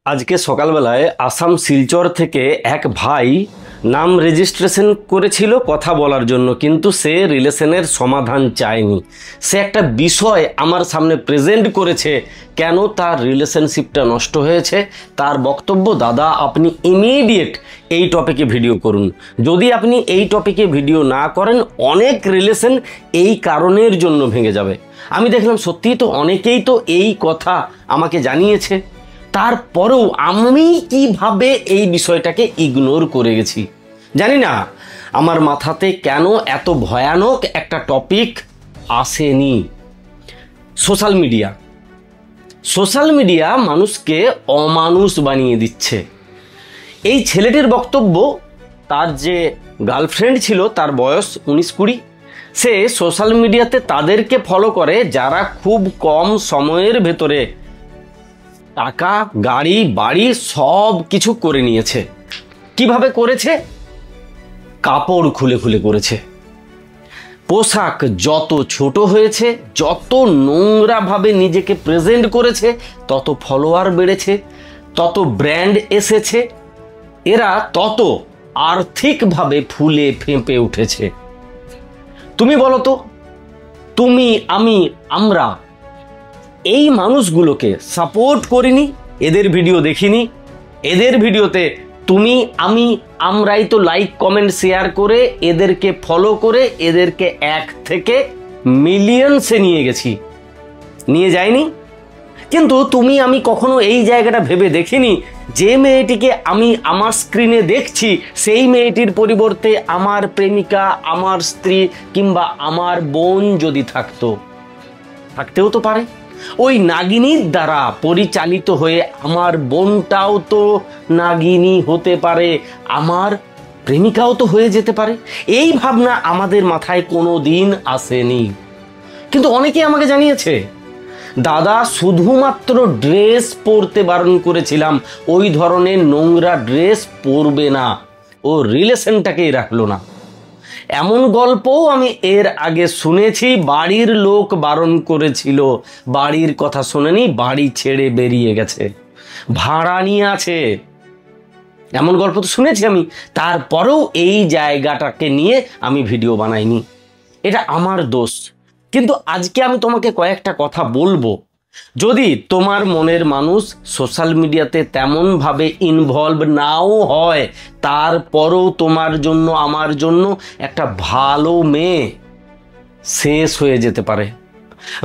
আজকে সকালবেলায় আসাম শিলচর থেকে এক ভাই নাম রেজিস্ট্রেশন করেছিল কথা বলার জন্য, কিন্তু সে রিলেশনের সমাধান চায়নি। সে একটা বিষয় আমার সামনে প্রেজেন্ট করেছে, কেন তার রিলেশনশিপটা নষ্ট হয়েছে। তার বক্তব্য, দাদা আপনি ইমিডিয়েট এই টপিকে ভিডিও করুন। যদি আপনি এই টপিকে ভিডিও না করেন, অনেক রিলেশন এই কারণের জন্য ভেঙে যাবে। আমি দেখলাম সত্যিই তো অনেকেই তো এই কথা আমাকে জানিয়েছে, তারপরেও আমি কিভাবে এই বিষয়টাকে ইগনোর করে গেছি জানি না। আমার মাথাতে কেন এত ভয়ানক একটা টপিক আসেনি। সোশ্যাল মিডিয়া মানুষকে অমানুষ বানিয়ে দিচ্ছে। এই ছেলেটির বক্তব্য, তার যে গার্লফ্রেন্ড ছিল তার বয়স 19-20। সে সোশ্যাল মিডিয়াতে তাদেরকে ফলো করে যারা খুব কম সময়ের ভেতরে টাকা, গাড়ি, বাড়ি সব কিছু করে নিয়েছে। কিভাবে করেছে? কাপড় খুলে খুলে করেছে। পোশাক যত ছোট হয়েছে, যত নোংরাভাবে নিজেকে প্রেজেন্ট করেছে, তত ফলোয়ার বেড়েছে, তত ব্র্যান্ড এসেছে, এরা তত আর্থিকভাবে ফুলে ফেঁপে উঠেছে। তুমি বলো তো, তুমি, আমি, আমরা এই মানুষগুলোকে সাপোর্ট করিনি, এদের ভিডিও দেখিনি। এদের ভিডিওতে তুমি, আমি, আমরাই তো লাইক, কমেন্ট, শেয়ার করে এদেরকে ফলো করে এদেরকে 1 থেকে মিলিয়নসে নিয়ে গেছি, নিয়ে যায়নি। কিন্তু তুমি, আমি কখনো এই জায়গাটা ভেবে দেখিনি যে মেয়েটিকে আমি আমার স্ক্রিনে দেখছি, সেই মেয়েটির পরিবর্তে আমার প্রেমিকা, আমার স্ত্রী কিংবা আমার বোন যদি থাকতেও তো পারে। ওই নাগিনীর দ্বারা পরিচালিত হয়ে আমার বোনটাও তো নাগিনী হতে পারে, আমার প্রেমিকাও তো হয়ে যেতে পারে। এই ভাবনা আমাদের মাথায় কোনো দিন আসেনি। কিন্তু অনেকে আমাকে জানিয়েছে, দাদা শুধুমাত্র ড্রেস পরতে বারণ করেছিলাম, ওই ধরনের নোংরা ড্রেস পরবে না, ও রিলেশনটাকেই রাখলো না। এমন গল্পও আমি এর আগে শুনেছি। বাড়ির লোক বারণ করেছিল, বাড়ির কথা শোনেনি, বাড়ি ছেড়ে বেরিয়ে গেছে, ভাড়া নিয়ে আছে। এমন গল্প তো শুনেছি আমি, তারপরেও এই জায়গাটাকে নিয়ে আমি ভিডিও বানাইনি। এটা আমার দোষ। কিন্তু আজকে আমি তোমাকে কয়েকটা কথা বলবো। যদি তোমার মনের মানুষ সোশ্যাল মিডিয়াতে তেমনভাবে ইনভলভ নাও হয়, তারপরেও তোমার জন্য, আমার জন্য একটা ভালো মেয়ে শেষ হয়ে যেতে পারে।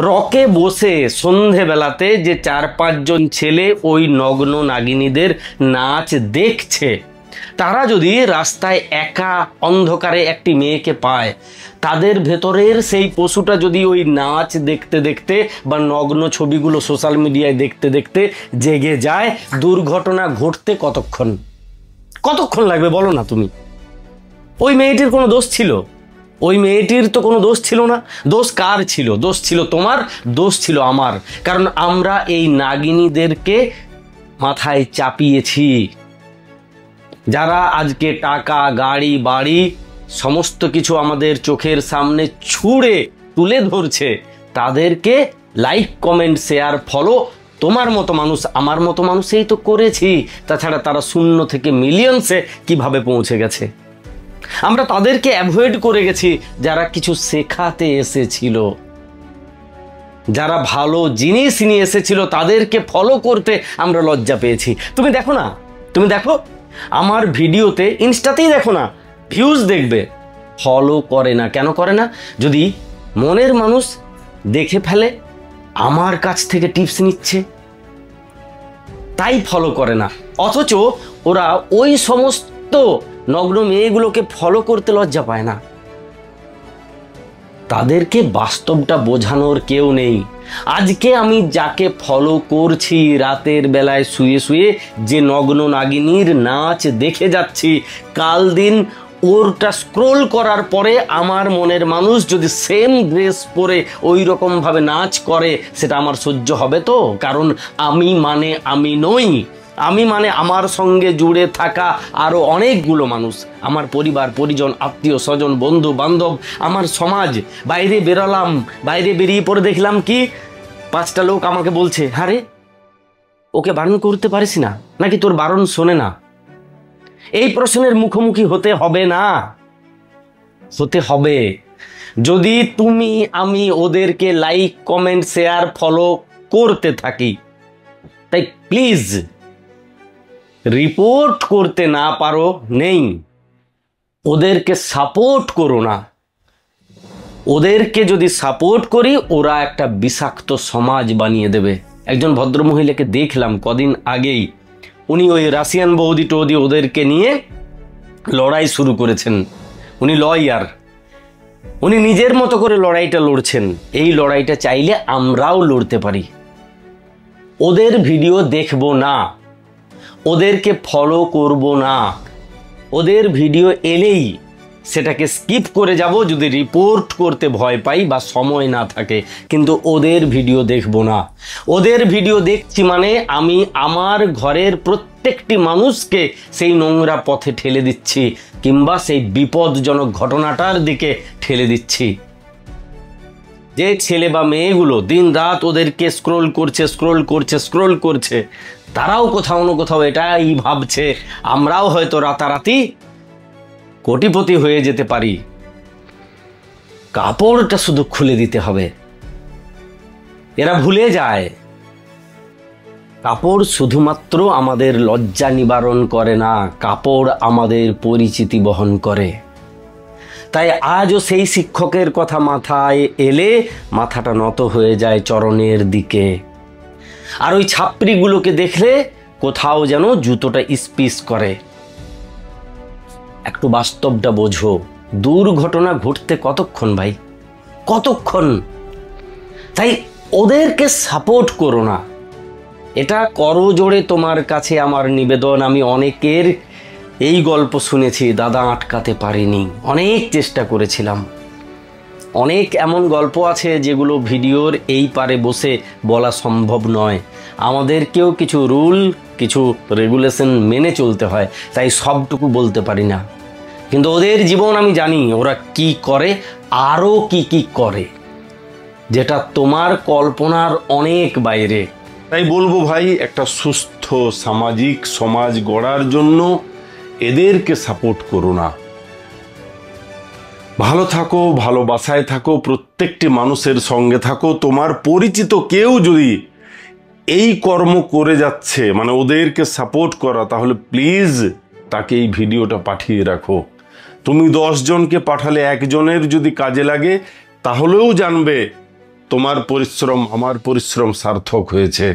রকে বসে সন্ধেবেলাতে যে 4-5 জন ছেলে ওই নগ্ন নাগিনীদের নাচ দেখছে, তারা যদি রাস্তায় একা অন্ধকারে একটি মেয়েকে পায়, তাদের ভেতরের সেই পশুটা যদি ওই নাচ দেখতে দেখতে বা নগ্ন ছবিগুলো সোশ্যাল মিডিয়ায় দেখতে দেখতে জেগে যায়, দুর্ঘটনা ঘটতে কতক্ষণ লাগবে বলো না তুমি? ওই মেয়েটির কোনো দোষ ছিল? ওই মেয়েটির তো কোনো দোষ ছিল না। দোষ কার ছিল? দোষ ছিল তোমার, দোষ ছিল আমার। কারণ আমরা এই নাগিনীদেরকে মাথায় চাপিয়েছি। যারা আজকে টাকা, গাড়ি, বাড়ি সমস্ত কিছু আমাদের চোখের সামনে ছুঁড়ে তুলে ধরছে, তাদেরকে লাইক, কমেন্ট, শেয়ার, ফলো তোমার মতো মানুষ, আমার মতো মানুষই তো করেছি। তাছাড়া তারা 0 থেকে মিলিয়নসে কিভাবে পৌঁছে গেছে। আমরা তাদেরকে অ্যাভয়েড করে গেছি যারা কিছু শেখাতে এসেছিল, যারা ভালো জিনিস নিয়ে এসেছিল, তাদেরকে ফলো করতে আমরা লজ্জা পেয়েছি। তুমি দেখো না, তুমি দেখো আমার ভিডিওতে, ইনস্টাতেই দেখো না, ভিউজ দেখবে, ফলো করে না। কেন করে না? যদি মনের মানুষ দেখে ফেলে আমার কাছ থেকে টিপস নিচ্ছে, তাই ফলো করে না। অথচ ওরা ওই সমস্ত নগ্ন মেয়েগুলোকে ফলো করতে লজ্জা পায় না। তাদেরকে বাস্তবটা বোঝানোর কেউ নেই। আজকে আমি যাকে ফলো করছি, রাতের বেলায় শুয়ে শুয়ে যে নগ্ন নাগিনীর নাচ দেখে যাচ্ছি, কাল দিন ওরটা স্ক্রোল করার পরে আমার মনের মানুষ যদি সেম ড্রেস পরে ওই রকমভাবে নাচ করে, সেটা আমার সহ্য হবে তো? কারণ আমি মানে আমি নই। আমি মানে আমার সঙ্গে জুড়ে থাকা আরও অনেকগুলো মানুষ, আমার পরিবার, পরিজন, আত্মীয় স্বজন, বন্ধু বান্ধব, আমার সমাজ। বাইরে বেরোলাম, বাইরে বেরিয়ে পড়ে দেখলাম কি 5টা লোক আমাকে বলছে, আরে ওকে বারণ করতে পারিস না, নাকি তোর বারণ শোনে না? এই প্রশ্নের মুখোমুখি হতে হবে না, হতে হবে। যদি তুমি আমি ওদেরকে লাইক কমেন্ট শেয়ার ফলো করতে থাকি, তাই প্লিজ রিপোর্ট করতে না পারো নেই, ওদেরকে সাপোর্ট করো না। ওদেরকে যদি সাপোর্ট করি, ওরা একটা বিষাক্ত সমাজ বানিয়ে দেবে। একজন ভদ্রমহিলাকে দেখলাম কদিন আগেই, উনি ওই রাশিয়ান বৌদি টৌদি ওদেরকে নিয়ে লড়াই শুরু করেছেন। উনি লয়ার, উনি নিজের মতো করে লড়াইটা লড়ছেন। এই লড়াইটা চাইলে আমরাও লড়তে পারি। ওদের ভিডিও দেখব না, ওদেরকে ফলো করব না, ওদের ভিডিও এলেই সেটাকে স্কিপ করে যাব যদি রিপোর্ট করতে ভয় পাই বা সময় না থাকে, কিন্তু ওদের ভিডিও দেখব না। ওদের ভিডিও দেখছি মানে আমি আমার ঘরের প্রত্যেকটি মানুষকে সেই নোংরা পথে ঠেলে দিচ্ছি, কিংবা সেই বিপদজনক ঘটনাটার দিকে ঠেলে দিচ্ছি। যে ছেলে বা মেয়েগুলো দিন রাত ওদেরকে স্ক্রোল করছে, তারাও কোথাও না কোথাও এটাই ভাবছে আমরাও হয়তো রাতারাতি কোটিপতি হয়ে যেতে পারি। কাপড়টা শুধু খুলে দিতে হবে। এরা ভুলে যায় কাপড় শুধুমাত্র আমাদের লজ্জা নিবারণ করে না, কাপড় আমাদের পরিচিতি বহন করে। তাই আজও সেই শিক্ষকের কথা মাথায় এলে মাথাটা নত হয়ে যায় চরণের দিকে। আর ওই ছাত্রীগুলোকে দেখলে কোথাও যেন জুতোটা স্পিস করে। একটু বাস্তবটা বোঝো, দুর্ঘটনা ঘটতে কতক্ষণ ভাই, কতক্ষণ? তাই ওদেরকে সাপোর্ট করো না, এটা করো জোরে তোমার কাছে আমার নিবেদন। আমি অনেকের এই গল্প শুনেছি, দাদা আটকাতে পারিনি, অনেক চেষ্টা করেছিলাম। অনেক এমন গল্প আছে যেগুলো ভিডিওর এই পারে বসে বলা সম্ভব নয়। আমাদেরকেও কিছু রুল, কিছু রেগুলেশন মেনে চলতে হয়, তাই সবটুকু বলতে পারি না। কিন্তু ওদের জীবন আমি জানি, ওরা কি করে, আরও কি কি করে, যেটা তোমার কল্পনার অনেক বাইরে। তাই বলবো ভাই, একটা সুস্থ সামাজিক সমাজ গড়ার জন্য এদেরকে সাপোর্ট করো না। ভালো থাকো, ভালোবাসায় থাকো, প্রত্যেকটি মানুষের সঙ্গে থাকো। তোমার পরিচিত কেউ যদি এই কর্ম করে যাচ্ছে, মানে ওদেরকে সাপোর্ট করা, তাহলে প্লিজ তাকে এই ভিডিওটা পাঠিয়ে রাখো। তুমি 10 জনকে পাঠালে একজনের যদি কাজে লাগে, তাহলেও জানবে তোমার পরিশ্রম, আমার পরিশ্রম সার্থক হয়েছে।